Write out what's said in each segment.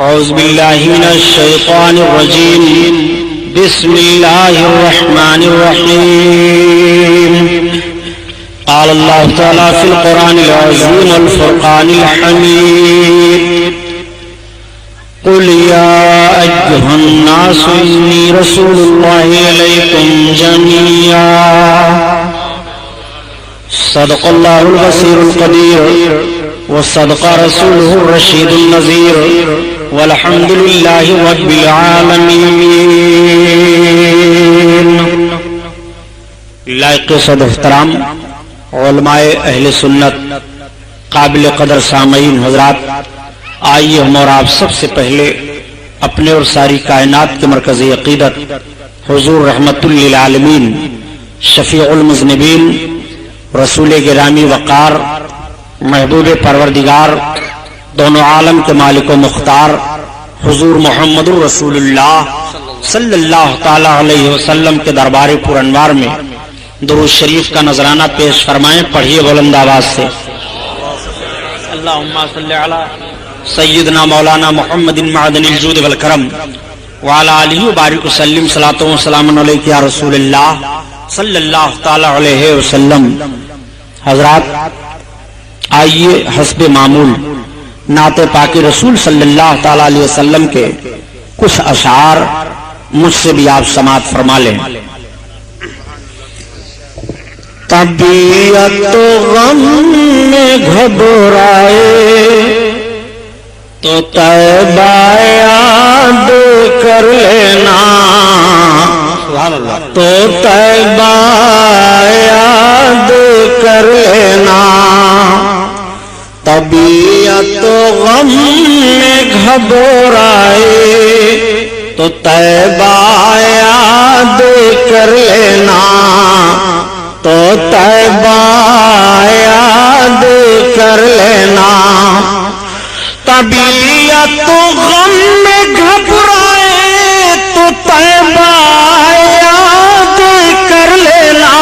أعوذ بالله من الشيطان الرجيم. بسم الله الرحمن الرحيم. قال الله تعالى في القرآن العظيم والفرقان الحميد: قل يا أيها الناس إني رسول الله إليكم جميعا. صدق الله البصير القدير وصدق رسوله الرشيد النذير والحمد لله رب العالمين. لائق صد احترام علماء اہل سنت، قابل قدر سامعین حضرات، آئیے ہم اور آپ سب سے پہلے اپنے اور ساری کائنات کے مرکزی عقیدت حضور رحمت للعالمین، شفیع المذنبین، رسول گرامی وقار، محبوب پروردگار، دونوں عالم کے مالک و مختار حضور محمد الرسول اللہ صلی اللہ تعالی علیہ وسلم کے دربار پر انوار میں درود شریف کا نذرانہ پیش فرمائیں. پڑھیے بلند آواز سے: اللہم صلی علی سیدنا مولانا محمد معدن الجود والکرم وعلی آلہ وبارک وسلم. صلاۃ و سلام علیک یا رسول اللہ صلی اللہ تعالی علیہ وسلم. حضرات آئیے حسب معمول نعت پاک رسول صلی اللہ تعالی علیہ وسلم کے کچھ اشعار مجھ سے بھی آپ سماعت فرما لیں. طبیعت غم میں گھبرائے تو طیبہ یاد کر لینا، تو طیبہ یاد کر لینا. طبیعت غم میں گھبرائے تو طیبہ یاد کر لینا، تو طیبہ یاد کر لینا. طبیعت غم میں گھبرائے تو طیبہ یاد کر لینا.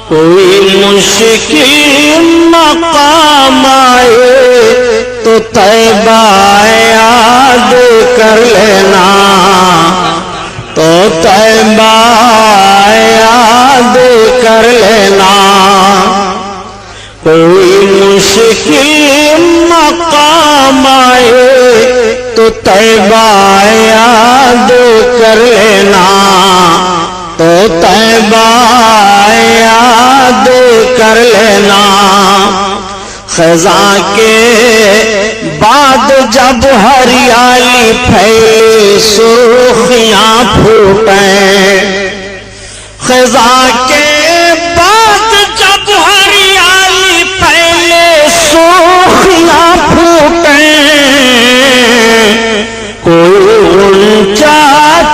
کوئی مشکل مقام آئے تو طیبہ یاد کر لینا، تو طیبہ یاد کر لینا. کوئی مشکل مقام آئے تو طیبہ یاد کر لینا، تو طیبہ یاد کر لینا. خزاں کے بعد جب ہریالی پھیلے سرخیاں پھوٹیں، خزاں کے بعد جب ہریالی پھیلے سرخیاں پھوٹیں، کوئی غنچہ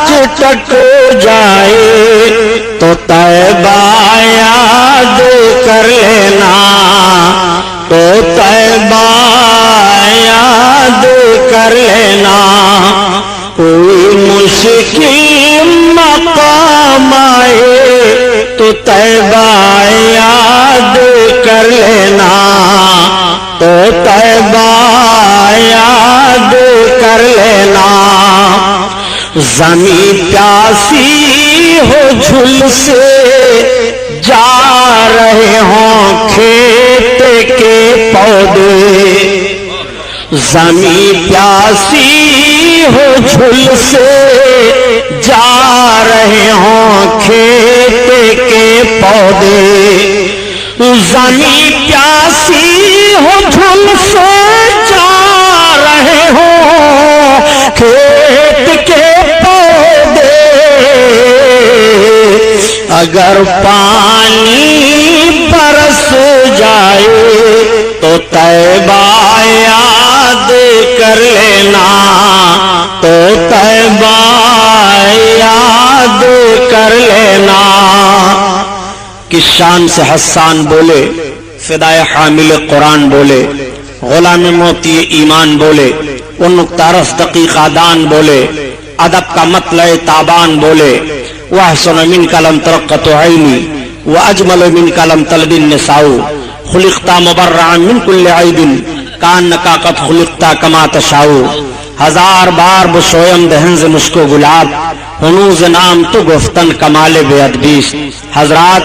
چٹک جائے تو طیبہ یاد کر لینا، تو طیبہ یاد کر لینا. کوئی مشکل مقام آئے تو طیبہ یاد کر لینا، تو طیبہ یاد کر لینا. زمین پیاسی ہو جھل سے جا رہے ہوں کھیت کے پودے، زمین پیاسی ہو جھل سے جا رہے ہوں کھیت کے پودے. زمین پیاسی ہو جھل سے جا رہے ہوں کھیت کے پودے. اگر پانی برس جائے تو طیبہ یاد کر لینا، تو طیبہ یاد کر لینا. کس شان سے حسان بولے، فدائے حامل قرآن بولے، غلام موتی ایمان بولے، وہ نقطہ رس دقیقہ دان بولے، ادب کا مطلع تابان بولے. وَأَحْسَنَ مِنْكَ لَمْ تَرَقَّتُ عَيْنِي وَأَجْمَلُ مِنْكَ لَمْ تَلِدِ النِّسَاءُ خُلِقْتَ مُبَرَّعًا مِنْ كُلِّ عَيْبٍ کان کا قد خلقتا کما تشاؤ، ہزار بار بشویم دہنز مشکو گلاب، ہنوز نام تو گفتن کمال بے ادبیس۔ حضرات،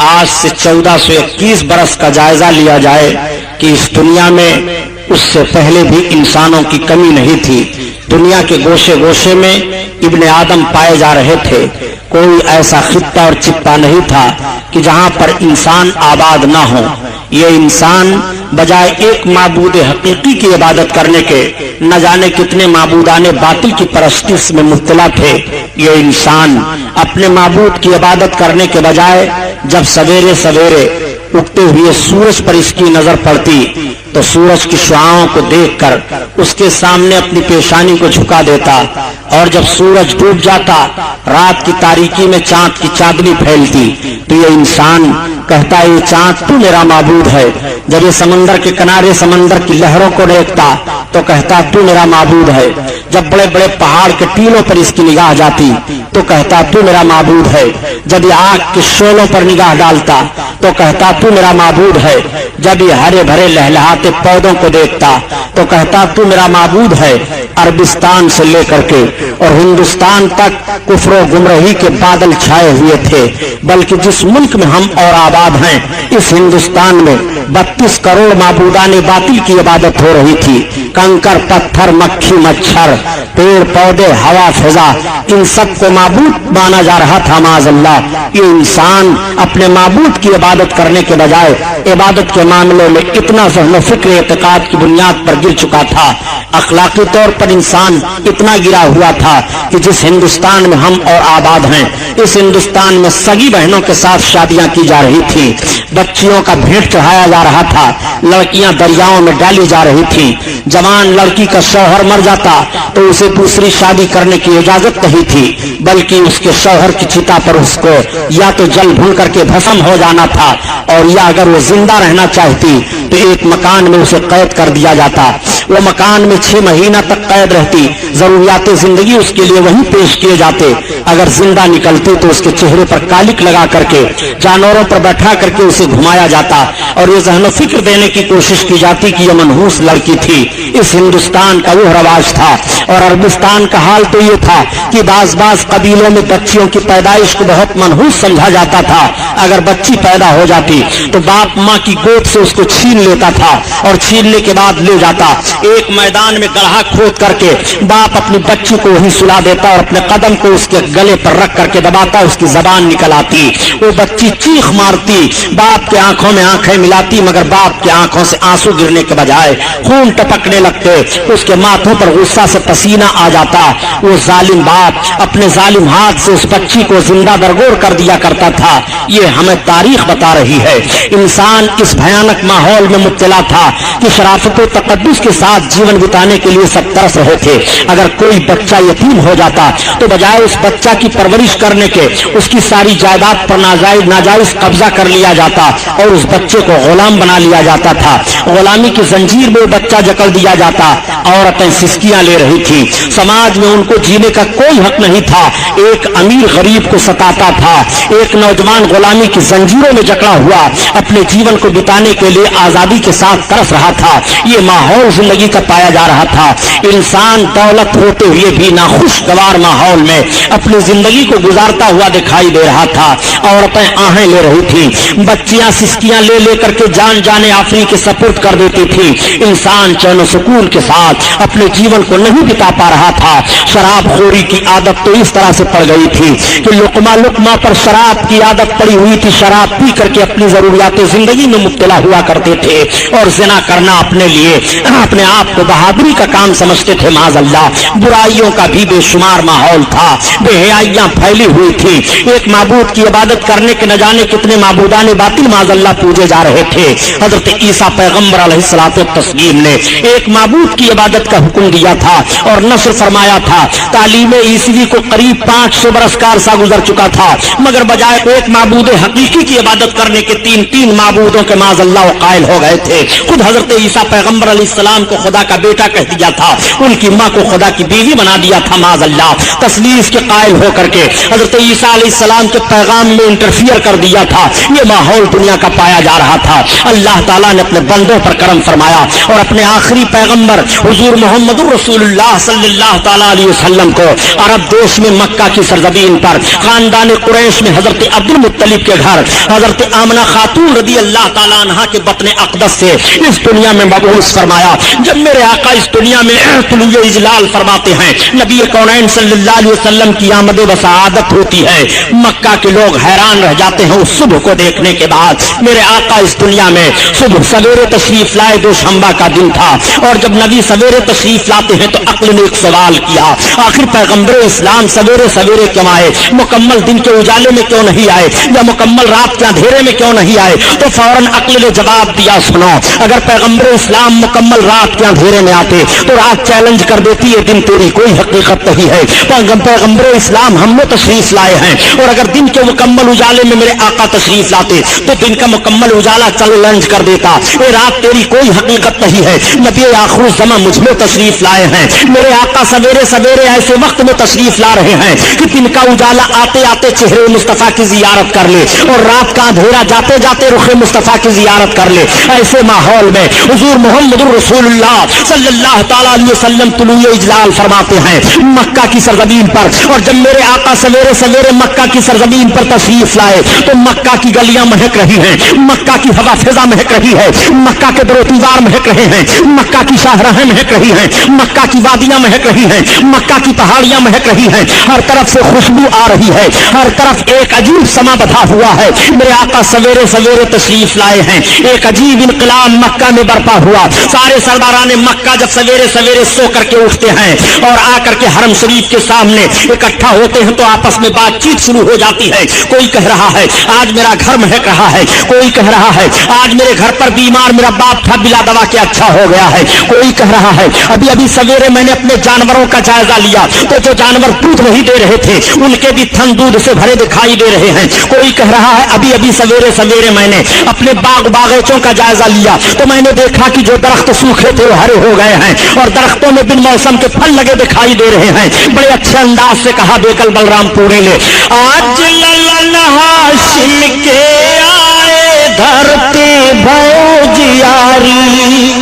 آج سے 1421 برس کا جائزہ لیا جائے کہ اس دنیا میں اس سے پہلے بھی انسانوں کی کمی نہیں تھی۔ دنیا کے گوشے گوشے میں ابن آدم پائے جا رہے تھے، کوئی ایسا خطہ اور چپا نہیں تھا کہ جہاں پر انسان آباد نہ ہو۔ یہ انسان بجائے ایک معبود حقیقی کی عبادت کرنے کے نہ جانے کتنے معبودان باطل کی پرستش میں مبتلا تھے۔ یہ انسان اپنے معبود کی عبادت کرنے کے بجائے جب سویرے سویرے اگتے ہوئے سورج پر اس کی نظر پڑتی تو سورج کی شعاؤں کو دیکھ کر اس کے سامنے اپنی پیشانی کو جھکا دیتا، اور جب سورج ڈوب جاتا، رات کی تاریکی میں چاند کی چادری پھیلتی تو یہ انسان کہتا ہے یہ چاند تو میرا معبود ہے۔ جب یہ سمندر کے کنارے سمندر کی لہروں کو دیکھتا تو کہتا تو میرا معبود ہے۔ جب بڑے بڑے پہاڑ کے ٹیلوں پر اس کی نگاہ جاتی تو کہتا تو میرا معبود ہے۔ جب یہ آگ کے شعلوں پر نگاہ ڈالتا تو کہتا تو میرا معبود ہے۔ جب یہ ہرے بھرے لہلہاتے پودوں کو دیکھتا تو کہتا تو میرا معبود ہے۔ عربستان سے لے کر کے اور ہندوستان تک کفر و گمراہی کے بادل چھائے ہوئے تھے، بلکہ جس ملک میں ہم اور آباد ہیں اس ہندوستان میں 32 کروڑ معبودان باطل کی عبادت ہو رہی تھی۔ کنکر پتھر مکھی مچھر پیڑ پودے ہوا فضا ان سب کو معبود مانا جا رہا تھا معاذ اللہ۔ یہ انسان اپنے معبود کی عبادت کرنے کے بجائے عبادت کے معاملے میں اتنا ذہن و فکر اعتقاد کی بنیاد پر گر چکا تھا، اخلاقی طور پر انسان اتنا گرا ہوا تھا کہ جس ہندوستان میں ہم اور آباد ہیں اس ہندوستان میں سگی بہنوں کے ساتھ شادیاں کی جا رہی تھی، بچیوں کا بھیٹ چڑھایا جا رہا تھا، لڑکیاں دریاؤں میں ڈالی جا رہی تھی۔ جوان لڑکی کا شوہر مر جاتا تو اسے دوسری شادی کرنے کی اجازت نہیں تھی، بلکہ اس کے شوہر کی چتا پر اس کو یا تو جل بھون کر کے بھسم ہو جانا تھا، اور یا اگر وہ زندہ رہنا چاہتی تو ایک مکان میں اسے قید کر دیا جاتا۔ وہ مکان میں 6 مہینہ تک قید رہتی، ضروریات زندگی اس کے لیے وہیں پیش کیے جاتے، اگر زندہ نکلتی تو اس کے چہرے پر کالک لگا کر کے جانوروں پر بیٹھا کر کے اسے گھمایا جاتا، اور یہ ذہن و فکر دینے کی کوشش کی جاتی کہ یہ منحوس لڑکی تھی۔ اس ہندوستان کا وہ رواج تھا، اور عربستان کا حال تو یہ تھا کہ بعض قبیلوں میں بچیوں کی پیدائش کو بہت منحوس سمجھا جاتا تھا۔ اگر بچی پیدا ہو جاتی تو باپ ماں کی گود سے اس کو چھین لیتا تھا، اور چھیننے کے بعد لے جاتا ایک میدان میں گڑھا کھود کر کے باپ اپنی بچی کو وہیں سلا دیتا، اور اپنے قدم کو اس کے گلے پر رکھ کر کے دباتا، اس کی زبان نکل آتی، وہ بچی چیخ مارتی، باپ کے آنکھوں میں آنکھیں ملاتی، مگر باپ کے آنکھوں سے آنسو گرنے کے بجائے خون ٹپکنے لگتے، اس کے ماتھوں پر غصہ سے پسینہ آ جاتا۔ وہ ظالم باپ اپنے ظالم ہاتھ سے اس بچی کو زندہ درگور کر دیا کرتا تھا۔ یہ ہمیں تاریخ بتا رہی ہے۔ انسان اس بھیانک ماحول میں مبتلا تھا کہ شرافت و تقدس کے ساتھ جیون بتانے کے لیے سب ترس رہے تھے۔ اگر کوئی بچہ یتیم ہو جاتا تو بجائے اس بچہ کی پرورش کرنے کے اس کی ساری جائیداد پر ناجائز قبضہ کر لیا جاتا، اور اس بچے کو غلام بنا لیا جاتا تھا۔ غلامی کی زنجیر میں وہ بچہ جکڑ دیا جاتا۔ عورتیں سسکیاں لے رہی تھی، سماج میں ان کو جینے کا کوئی حق نہیں تھا۔ ایک امیر غریب کو ستاتا تھا، ایک نوجوان غلامی کی زنجیروں میں جکڑا ہوا اپنے جیون کو بتانے کے لیے آزادی کے ساتھ ترس رہا تھا۔ یہ ماحول زندگی کا پایا جا رہا تھا۔ انسان دولت ہوتے ہوئے بھی ناخوشگوار ماحول میں اپنی زندگی کو گزارتا ہوا دکھائی دے رہا تھا۔ عورتیں آہیں لے رہی تھی، بچیاں سسکیاں لے لے کر کے جان جانے آفرین کے سپرد کر دیتی تھی۔ انسان چین و سکون کے ساتھ اپنے جیون کو نہیں بتا پا رہا تھا۔ شراب خوری کی عادت تو اس طرح سے پڑ گئی تھی کہ لقمہ لقمہ پر شراب کی عادت پڑی ہوئی تھی۔ شراب پی کر کے اپنی ضروریات زندگی میں مبتلا ہوا کرتے تھے، اور زنا کرنا اپنے لیے اپنے آپ کو بہادری کا کام سمجھتے تھے معاذ اللہ۔ برائیوں کا بھی بے شمار ماحول تھا، بے حیائیاں پھیلی ہوئی تھی۔ ایک معبود کی عبادت کرنے کے نہ جانے کتنے معبودان باطل معاذ اللہ پوجے جا رہے تھے۔ حضرت عیسیٰ پیغمبر علیہ الصلوۃ والتسلیم نے ایک معبود کی عبادت کا حکم دیا تھا اور نشر فرمایا تھا۔ تعلیم عیسوی کو قریب 500 برس کا عرصہ گزر چکا تھا، مگر بجائے ایک معبود حقیقی کی عبادت کرنے کے 3 معبودوں کے معاذ اللہ قائل ہو گئے تھے۔ خود حضرت عیسیٰ پیغمبر علیہ السلام کو خدا کا بیٹا کہہ دیا تھا، ان کی ماں کو خدا کی بیوی بنا دیا تھا معاذ اللہ۔ تثلیث کے قائل ہو کر کے حضرت عیسیٰ علیہ السلام کے پیغام میں انٹرفیئر کر دیا تھا۔ یہ ماحول دنیا کا پایا جا رہا تھا، اللہ تعالیٰ نے اپنے بندوں پر کرم فرمایا اور اپنے آخری پیغمبر حضور محمد رسول اللہ صلی اللہ تعالیٰ علیہ وسلم کو عرب دیش میں مکہ کی سرزمین پر خاندان قریش میں حضرت عبد المطلب کے گھر حضرت آمنہ خاتون رضی اللہ تعالیٰ عنہا کے بطن اقدس سے اس دنیا میں مبعوث فرمایا۔ جب میرے آقا اس دنیا میں طلوع اجلال فرماتے ہیں، نبی کونین صلی اللہ علیہ وسلم کی آمد و سعادت ہوتی ہے، مکہ کے لوگ حیران رہ جاتے ہیں اس صبح کو دیکھنے کے بعد۔ میرے آقا اس دنیا میں صبح سویرے تشریف لائے، دوشنبہ کا دن تھا، اور جب نبی سویرے تشریف لاتے ہیں تو عقل نے ایک سوال کیا، آخر پیغمبر اسلام سویرے سویرے کیوں آئے؟ مکمل دن کے اجالے میں کیوں نہیں آئے؟ یا مکمل رات کے اندھیرے میں کیوں نہیں آئے؟ تو فوراً عقل نے جواب دیا، سنو، اگر پیغمبر اسلام مکمل رات کے اندھیرے میں آتے تو رات چیلنج کر دیتی ہے، دن تیری کوئی حقیقت نہیں ہے، پیغمبر اسلام ہم نے تشریف لائے ہیں، اور اگر دن کے مکمل اجالے میں میرے آقا تشریف لاتے تو دن کا مکمل اجالا چیلنج کر دیتا، اے رات تیری کوئی حقیقت نہیں ہے، نبی آخر الزمان مجھ میں تشریف لائے ہیں، میرے آقا سویرے سویرے ایسے وقت میں تشریف لا رہے ہیں کہ دن کا اجالا آتے آتے چہرے مصطفیٰ کی زیارت کر لے، اور رات کا اندھیرا جاتے جاتے رخ مصطفیٰ کی زیارت کر لے۔ ایسے ماحول میں حضور محمد رسول اللہ صلی اللہ تعالیٰ علیہ وسلم طلوع اجلال فرماتے ہیں مکہ کی سرزمین پر، اور جب میرے آقا سویرے سویرے مکہ کی سرزمین پر تشریف لائے تو مکہ کی گلیاں مہک رہی ہیں، مکہ کی ہوا فضا مہک رہی ہے، مکہ کے در و دیوار مہک رہے ہیں، مکہ کی شاہراہیں مہک رہی ہیں، مکہ کی وادیاں مہک رہی ہیں، مکہ کی پہاڑیاں مہک رہی ہیں، ہر طرف سے خوشبو آ رہی ہے، ہر طرف ایک عجیب سما بدھا ہوا ہے۔ میرے آقا سویرے سویرے تشریف لائے ہیں، ایک عجیب انقلاب مکہ میں برپا ہوا۔ سارے سرداران مکہ جب سویرے سویرے سو کر کے اٹھتے ہیں اور آ کر کے حرم شریف کے سامنے اکٹھا ہوتے ہیں تو آپس میں بات چیت شروع ہو جاتی ہے۔ کوئی کہہ رہا ہے آج میرا گھر مہک رہا ہے، کوئی کہہ رہا ہے آج میرے گھر پر بیمار میرا باپ تھا بلا دوا کے اچھا ہو گیا ہے، کوئی کہہ رہا ہے ابھی ابھی سویرے میں نے اپنے جانوروں کا جائزہ لیا تو جو جانور دودھ نہیں دے رہے تھے ان کے بھی تھن دودھ سے بھرے دکھائی دے رہے ہیں، کوئی کہہ رہا ہے ابھی ابھی سویرے سویرے میں نے اپنے باغیچوں کا جائزہ لیا تو میں نے دیکھا کہ جو درخت سوکھے تھے وہ ہرے ہو گئے ہیں اور درختوں میں بن موسم کے پھل لگے دکھائی دے رہے ہیں۔ بڑے اچھے انداز سے کہا بیکل بلرام پوری نے، آج للن ہاشم کے آئے دھرتی بھو جیاری،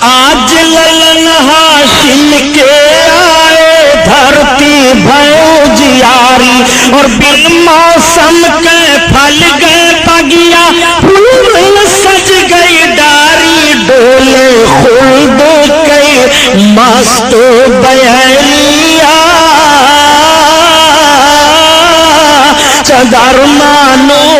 آج للن ہاشم کے آئے دھرتی بھو جیاری، اور بن موسم کے پھل گئے پگیا پھول سج گئی ڈاری، ڈولے خلد کے مست بیلیا چدر مانو